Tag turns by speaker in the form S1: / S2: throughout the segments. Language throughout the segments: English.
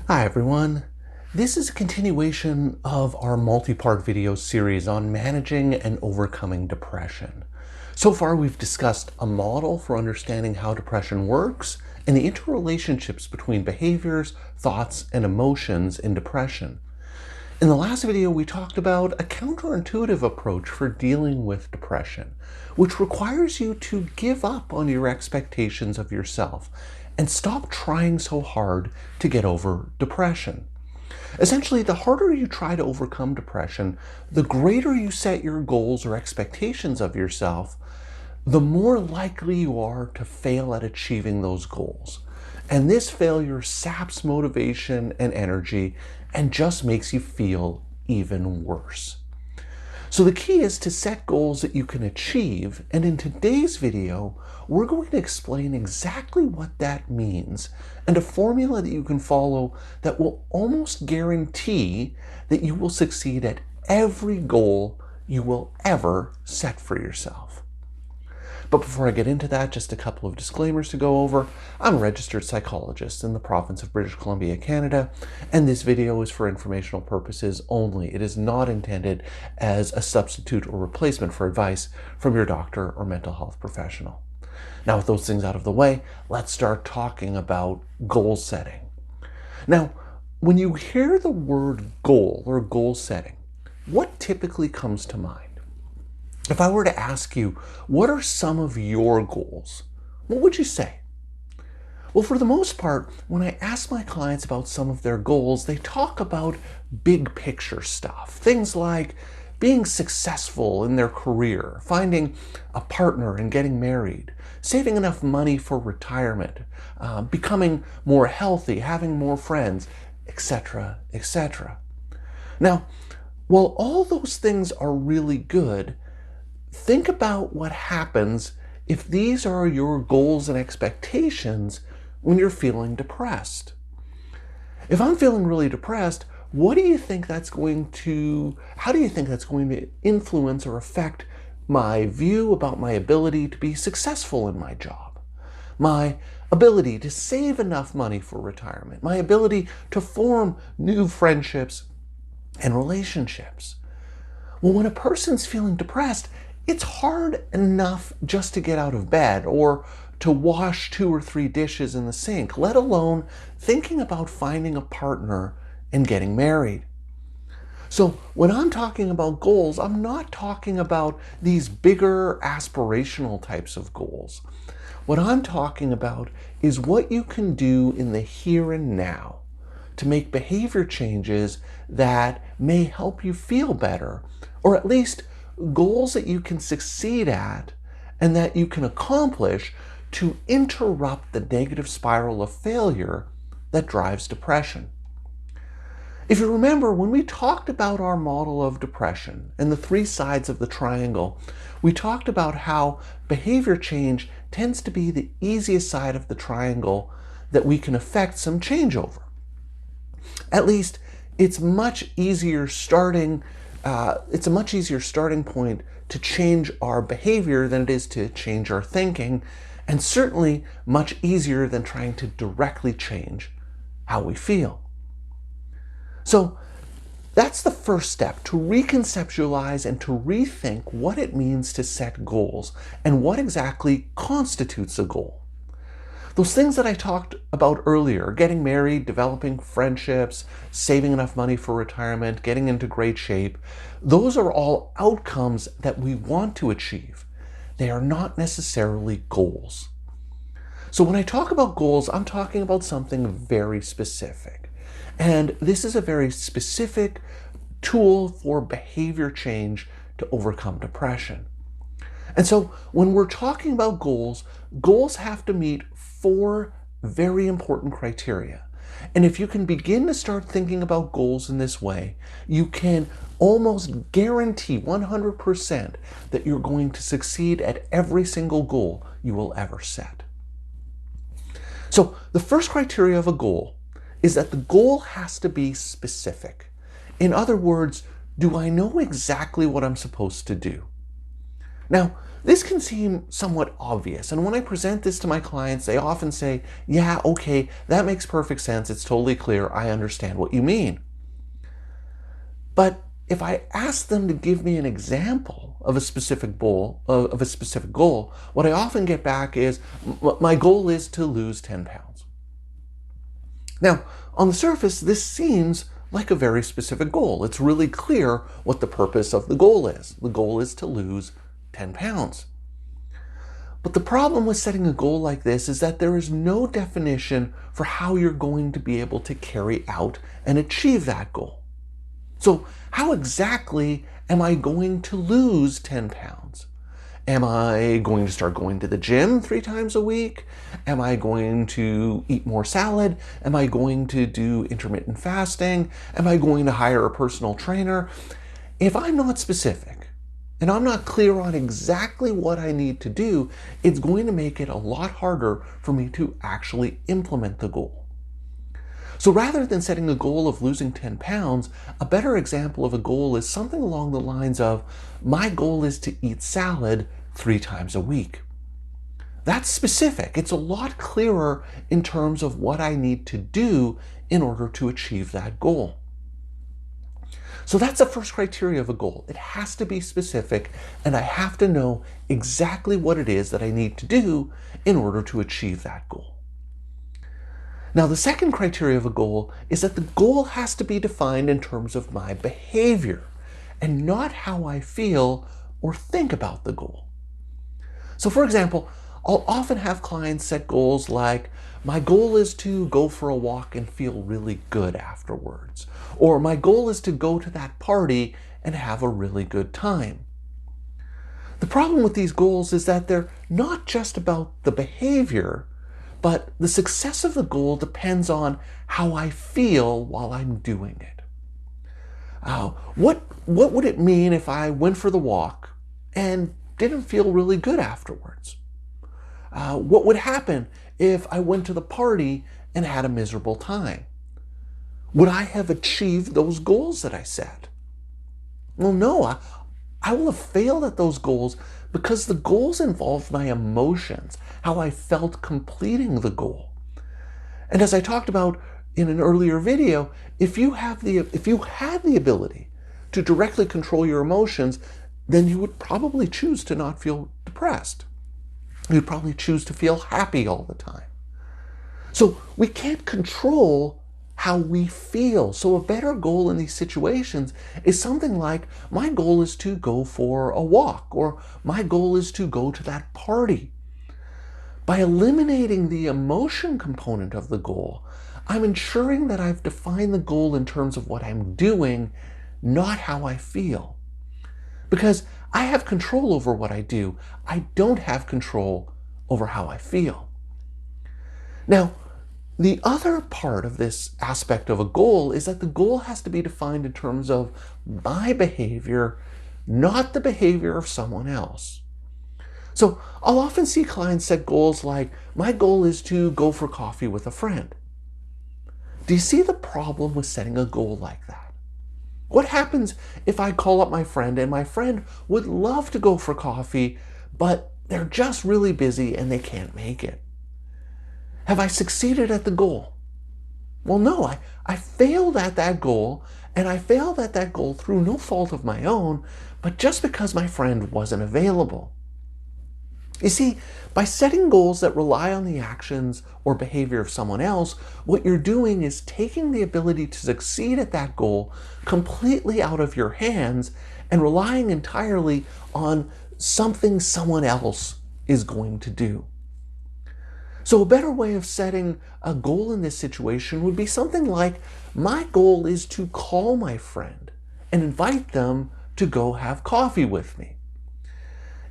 S1: Hi everyone. This is a continuation of our multi-part video series on managing and overcoming depression. So far we've discussed a model for understanding how depression works and the interrelationships between behaviors, thoughts, and emotions in depression. In the last video we talked about a counterintuitive approach for dealing with depression, which requires you to give up on your expectations of yourself and stop trying so hard to get over depression. Essentially, the harder you try to overcome depression, the greater you set your goals or expectations of yourself, the more likely you are to fail at achieving those goals. And this failure saps motivation and energy and just makes you feel even worse. So the key is to set goals that you can achieve, and in today's video, we're going to explain exactly what that means and a formula that you can follow that will almost guarantee that you will succeed at every goal you will ever set for yourself. But before I get into that, just a couple of disclaimers to go over. I'm a registered psychologist in the province of British Columbia, Canada, and this video is for informational purposes only. It is not intended as a substitute or replacement for advice from your doctor or mental health professional. Now, with those things out of the way, let's start talking about goal setting. Now, when you hear the word goal or goal setting, what typically comes to mind? If I were to ask you, what are some of your goals? What would you say? Well, for the most part, when I ask my clients about some of their goals, they talk about big picture stuff. Things like being successful in their career, finding a partner and getting married, saving enough money for retirement, becoming more healthy, having more friends, etc., etc. Now, while all those things are really good, think about what happens if these are your goals and expectations when you're feeling depressed. If I'm feeling really depressed, how do you think that's going to influence or affect my view about my ability to be successful in my job, my ability to save enough money for retirement, my ability to form new friendships and relationships? Well, when a person's feeling depressed, it's hard enough just to get out of bed or to wash 2 or 3 dishes in the sink, let alone thinking about finding a partner and getting married. So when I'm talking about goals, I'm not talking about these bigger aspirational types of goals. What I'm talking about is what you can do in the here and now to make behavior changes that may help you feel better, or at least goals that you can succeed at and that you can accomplish to interrupt the negative spiral of failure that drives depression. If you remember, when we talked about our model of depression and the 3 sides of the triangle, we talked about how behavior change tends to be the easiest side of the triangle that we can affect some change over. At least it's a much easier starting point to change our behavior than it is to change our thinking, and certainly much easier than trying to directly change how we feel. So that's the first step, to reconceptualize and to rethink what it means to set goals and what exactly constitutes a goal. Those things that I talked about earlier, getting married, developing friendships, saving enough money for retirement, getting into great shape, those are all outcomes that we want to achieve. They are not necessarily goals. So when I talk about goals, I'm talking about something very specific. And this is a very specific tool for behavior change to overcome depression. And so when we're talking about goals, goals have to meet 4 very important criteria. And if you can begin to start thinking about goals in this way, you can almost guarantee 100% that you're going to succeed at every single goal you will ever set. So the first criteria of a goal is that the goal has to be specific. In other words, do I know exactly what I'm supposed to do? Now, this can seem somewhat obvious, and when I present this to my clients, they often say, yeah, okay, that makes perfect sense, it's totally clear, I understand what you mean. But if I ask them to give me an example of a specific goal, what I often get back is, my goal is to lose 10 pounds. Now, on the surface, this seems like a very specific goal. It's really clear what the purpose of the goal is. The goal is to lose 10 pounds. But the problem with setting a goal like this is that there is no definition for how you're going to be able to carry out and achieve that goal. So how exactly am I going to lose 10 pounds? Am I going to start going to the gym 3 times a week? Am I going to eat more salad? Am I going to do intermittent fasting? Am I going to hire a personal trainer? If I'm not specific and I'm not clear on exactly what I need to do, it's going to make it a lot harder for me to actually implement the goal. So rather than setting a goal of losing 10 pounds, a better example of a goal is something along the lines of, my goal is to eat salad 3 times a week. That's specific. It's a lot clearer in terms of what I need to do in order to achieve that goal. So that's the first criteria of a goal. It has to be specific, and I have to know exactly what it is that I need to do in order to achieve that goal. Now, the second criteria of a goal is that the goal has to be defined in terms of my behavior and not how I feel or think about the goal. So for example, I'll often have clients set goals like, my goal is to go for a walk and feel really good afterwards, or my goal is to go to that party and have a really good time. The problem with these goals is that they're not just about the behavior, but the success of the goal depends on how I feel while I'm doing it. What would it mean if I went for the walk and didn't feel really good afterwards? What would happen if I went to the party and had a miserable time? Would I have achieved those goals that I set? Well, no, I will have failed at those goals because the goals involved my emotions, how I felt completing the goal. And as I talked about in an earlier video, if you had the ability to directly control your emotions, then you would probably choose to not feel depressed. You'd probably choose to feel happy all the time. So we can't control how we feel. So a better goal in these situations is something like, my goal is to go for a walk, or my goal is to go to that party. By eliminating the emotion component of the goal, I'm ensuring that I've defined the goal in terms of what I'm doing, not how I feel. Because I have control over what I do, I don't have control over how I feel. Now, the other part of this aspect of a goal is that the goal has to be defined in terms of my behavior, not the behavior of someone else. So I'll often see clients set goals like, my goal is to go for coffee with a friend. Do you see the problem with setting a goal like that? What happens if I call up my friend and my friend would love to go for coffee, but they're just really busy and they can't make it? Have I succeeded at the goal? Well, no, I failed at that goal, and I failed at that goal through no fault of my own, but just because my friend wasn't available. You see, by setting goals that rely on the actions or behavior of someone else, what you're doing is taking the ability to succeed at that goal completely out of your hands and relying entirely on something someone else is going to do. So a better way of setting a goal in this situation would be something like, my goal is to call my friend and invite them to go have coffee with me.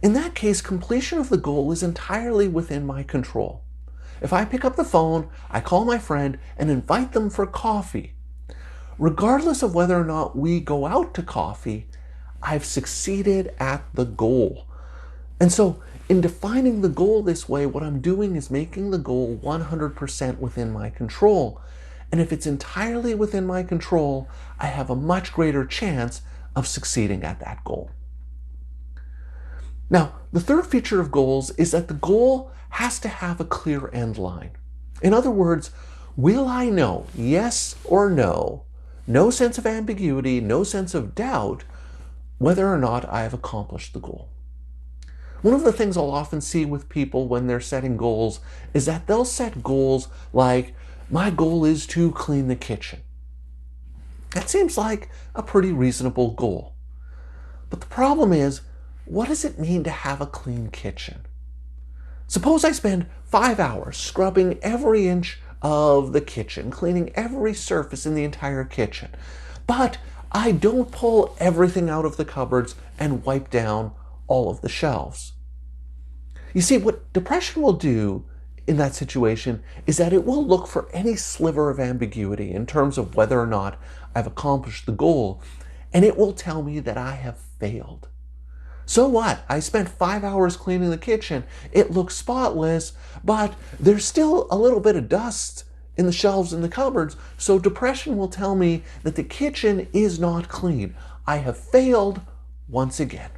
S1: In that case, completion of the goal is entirely within my control. If I pick up the phone, I call my friend and invite them for coffee. Regardless of whether or not we go out to coffee, I've succeeded at the goal. And so in defining the goal this way, what I'm doing is making the goal 100% within my control. And if it's entirely within my control, I have a much greater chance of succeeding at that goal. Now, the third feature of goals is that the goal has to have a clear end line. In other words, will I know, yes or no, no sense of ambiguity, no sense of doubt, whether or not I have accomplished the goal? One of the things I'll often see with people when they're setting goals is that they'll set goals like, my goal is to clean the kitchen. That seems like a pretty reasonable goal. But the problem is, what does it mean to have a clean kitchen? Suppose I spend 5 hours scrubbing every inch of the kitchen, cleaning every surface in the entire kitchen, but I don't pull everything out of the cupboards and wipe down all of the shelves. You see, what depression will do in that situation is that it will look for any sliver of ambiguity in terms of whether or not I've accomplished the goal, and it will tell me that I have failed. So what? I spent 5 hours cleaning the kitchen. It looks spotless, but there's still a little bit of dust in the shelves in the cupboards, so depression will tell me that the kitchen is not clean. I have failed once again.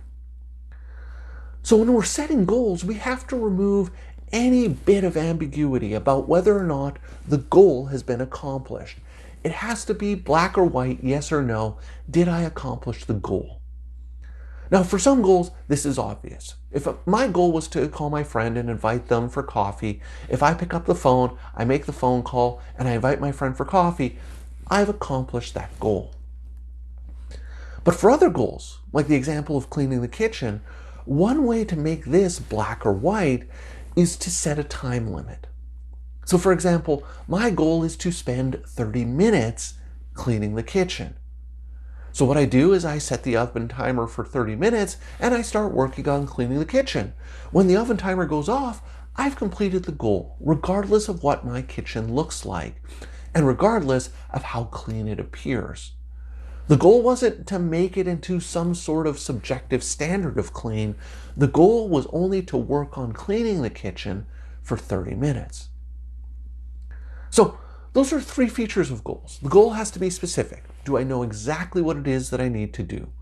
S1: So when we're setting goals, we have to remove any bit of ambiguity about whether or not the goal has been accomplished. It has to be black or white, yes or no. Did I accomplish the goal? Now, for some goals, this is obvious. If my goal was to call my friend and invite them for coffee, if I pick up the phone, I make the phone call, and I invite my friend for coffee, I've accomplished that goal. But for other goals, like the example of cleaning the kitchen, one way to make this black or white is to set a time limit. So for example, my goal is to spend 30 minutes cleaning the kitchen. So what I do is I set the oven timer for 30 minutes and I start working on cleaning the kitchen. When the oven timer goes off, I've completed the goal, regardless of what my kitchen looks like, and regardless of how clean it appears. The goal wasn't to make it into some sort of subjective standard of clean. The goal was only to work on cleaning the kitchen for 30 minutes. So those are 3 features of goals. The goal has to be specific. Do I know exactly what it is that I need to do?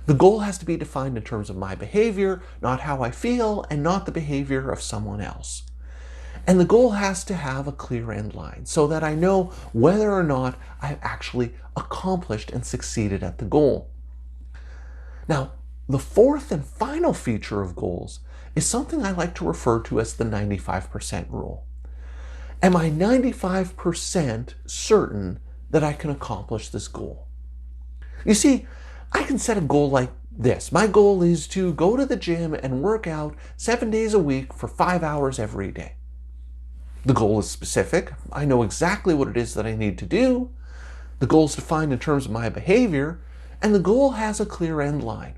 S1: The goal has to be defined in terms of my behavior, not how I feel, and not the behavior of someone else. And the goal has to have a clear end line so that I know whether or not I've actually accomplished and succeeded at the goal. Now, the fourth and final feature of goals is something I like to refer to as the 95% rule. Am I 95% certain that I can accomplish this goal? You see, I can set a goal like this. My goal is to go to the gym and work out 7 days a week for 5 hours every day. The goal is specific. I know exactly what it is that I need to do. The goal is defined in terms of my behavior, and the goal has a clear end line.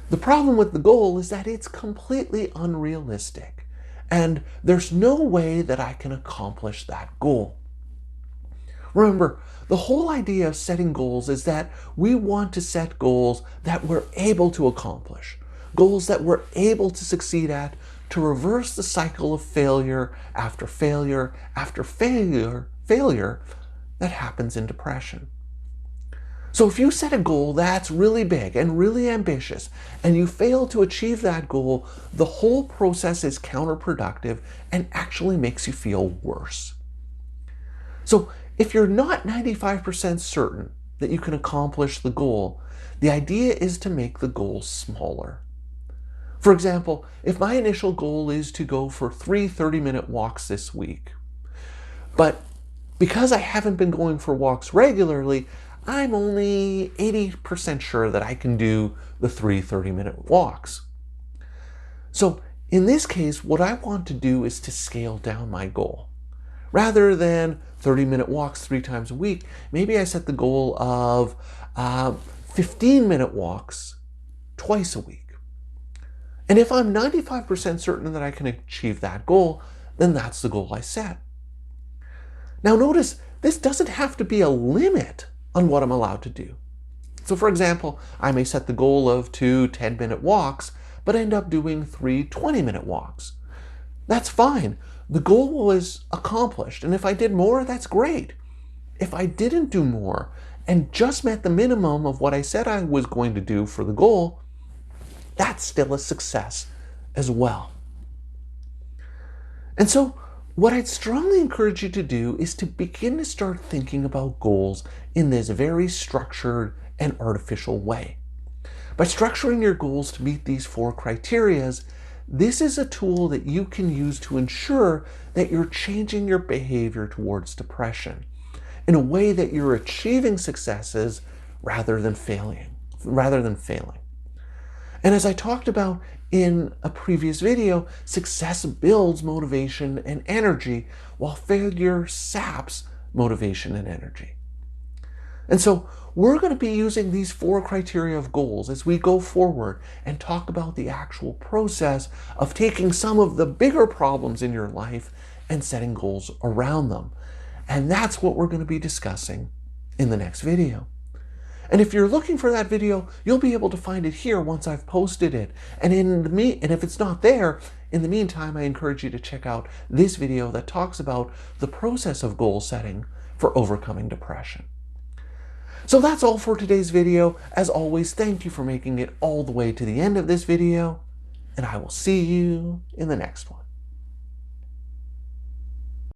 S1: The problem with the goal is that it's completely unrealistic, and there's no way that I can accomplish that goal. Remember, the whole idea of setting goals is that we want to set goals that we're able to accomplish, goals that we're able to succeed at, to reverse the cycle of failure after failure after failure that happens in depression. So if you set a goal that's really big and really ambitious and you fail to achieve that goal, the whole process is counterproductive and actually makes you feel worse. So if you're not 95% certain that you can accomplish the goal, the idea is to make the goal smaller. For example, if my initial goal is to go for 3 30-minute walks this week, but because I haven't been going for walks regularly, I'm only 80% sure that I can do the 3 30-minute walks. So in this case, what I want to do is to scale down my goal. Rather than 30-minute walks 3 times a week, maybe I set the goal of 15-minute walks twice a week. And if I'm 95% certain that I can achieve that goal, then that's the goal I set. Now notice, this doesn't have to be a limit on what I'm allowed to do. So for example, I may set the goal of 2 10-minute walks, but end up doing 3 20-minute walks. That's fine. The goal was accomplished, and if I did more, that's great. If I didn't do more and just met the minimum of what I said I was going to do for the goal, that's still a success as well. And so what I'd strongly encourage you to do is to begin to start thinking about goals in this very structured and artificial way. By structuring your goals to meet these 4 criteria, this is a tool that you can use to ensure that you're changing your behavior towards depression in a way that you're achieving successes rather than failing. And as I talked about in a previous video, success builds motivation and energy, while failure saps motivation and energy. And so we're going to be using these 4 criteria of goals as we go forward and talk about the actual process of taking some of the bigger problems in your life and setting goals around them. And that's what we're going to be discussing in the next video. And if you're looking for that video, you'll be able to find it here once I've posted it. And if it's not there, in the meantime, I encourage you to check out this video that talks about the process of goal setting for overcoming depression. So that's all for today's video. As always, thank you for making it all the way to the end of this video, and I will see you in the next one.